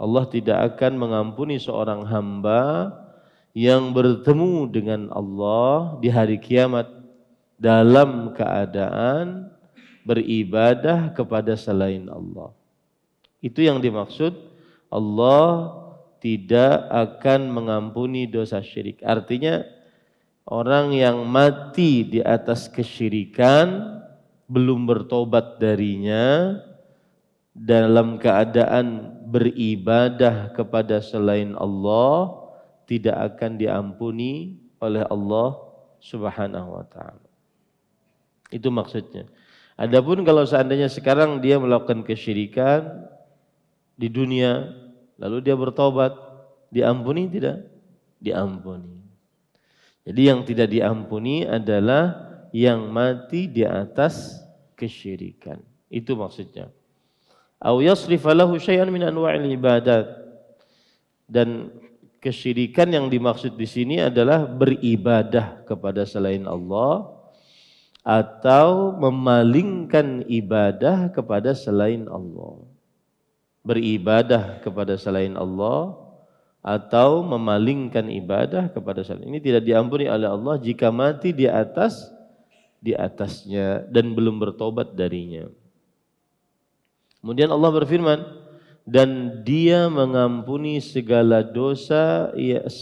Allah tidak akan mengampuni seorang hamba yang bertemu dengan Allah di hari kiamat dalam keadaan beribadah kepada selain Allah. Itu yang dimaksud Allah tidak akan mengampuni dosa syirik. Artinya orang yang mati di atas kesyirikan belum bertobat darinya dalam keadaan beribadah kepada selain Allah tidak akan diampuni oleh Allah Subhanahu wa taala. Itu maksudnya. Adapun kalau seandainya sekarang dia melakukan kesyirikan di dunia lalu dia bertobat, diampuni tidak? Diampuni. Jadi yang tidak diampuni adalah yang mati di atas kesyirikan. Itu maksudnya. Au yasrifa lahu syai'an min anwa'il ibadat. Dan kesyirikan yang dimaksud di sini adalah beribadah kepada selain Allah atau memalingkan ibadah kepada selain Allah. Beribadah kepada selain Allah atau memalingkan ibadah kepada selain. Ini tidak diampuni oleh Allah jika mati di atasnya dan belum bertobat darinya. Kemudian Allah berfirman, dan dia mengampuni segala dosa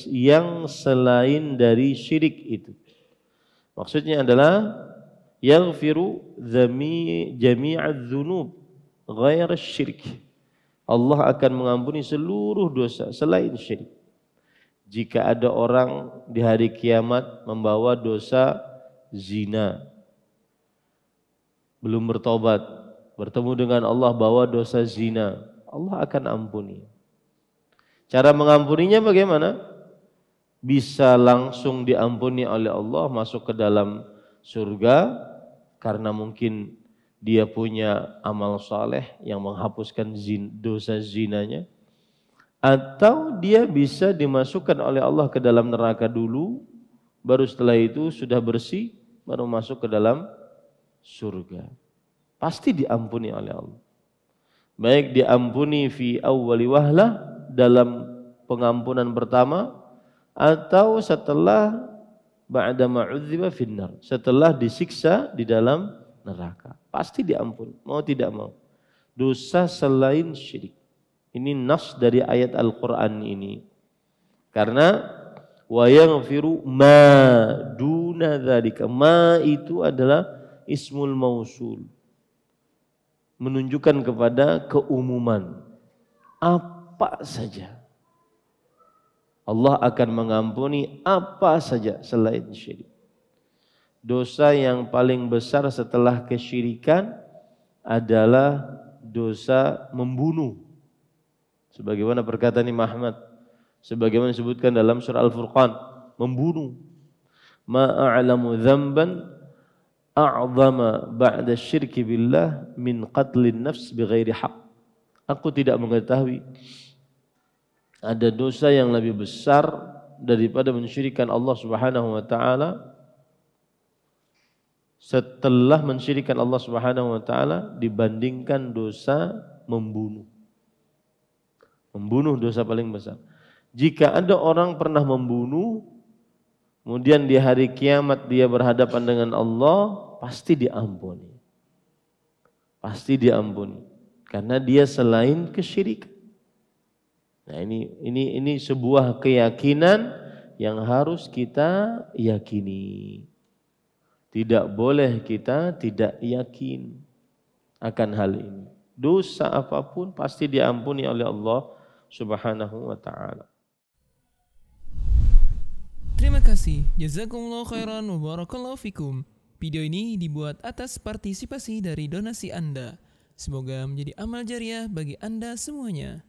yang selain dari syirik itu. Maksudnya adalah yaghfiru jami'adz dzunub ghair syirik. Allah akan mengampuni seluruh dosa selain syirik. Jika ada orang di hari kiamat membawa dosa zina, belum bertobat, bertemu dengan Allah bawa dosa zina, Allah akan ampuni. Cara mengampuninya bagaimana? Bisa langsung diampuni oleh Allah, masuk ke dalam surga karena mungkin dia punya amal saleh yang menghapuskan dosa zinanya, atau dia bisa dimasukkan oleh Allah ke dalam neraka dulu, baru setelah itu sudah bersih baru masuk ke dalam surga. Pasti diampuni oleh Allah. Baik diampuni fi awwali wahlah dalam pengampunan pertama atau setelah ba'da ma'udziba finnar, setelah disiksa di dalam neraka. Pasti diampuni, mau tidak mau. Dosa selain syirik. Ini nas dari ayat Al-Qur'an ini. Karena wa yaghfiru ma duna dzalika. Ma itu adalah ismul mausul. Menunjukkan kepada keumuman. Apa saja. Allah akan mengampuni apa saja selain syirik. Dosa yang paling besar setelah kesyirikan adalah dosa membunuh. Sebagaimana perkataan Imam Ahmad, sebagaimana disebutkan dalam surah Al-Furqan, membunuh. Ma a'lamu dzamban a'zama ba'da syirki billah min qatlin nafs bighairi haq. Aku tidak mengetahui ada dosa yang lebih besar daripada mensyirikkan Allah Subhanahu wa taala setelah mensyirikkan Allah Subhanahu wa taala dibandingkan dosa membunuh. Membunuh dosa paling besar. Jika ada orang pernah membunuh, kemudian di hari kiamat dia berhadapan dengan Allah, pasti diampuni. Pasti diampuni. Karena dia selain kesyirikan. Nah, ini sebuah keyakinan yang harus kita yakini. Tidak boleh kita tidak yakin akan hal ini. Dosa apapun pasti diampuni oleh Allah Subhanahu wa ta'ala. Terima kasih. Jazakumullah khairan wa barakallahu fikum. Video ini dibuat atas partisipasi dari donasi Anda. Semoga menjadi amal jariah bagi Anda semuanya.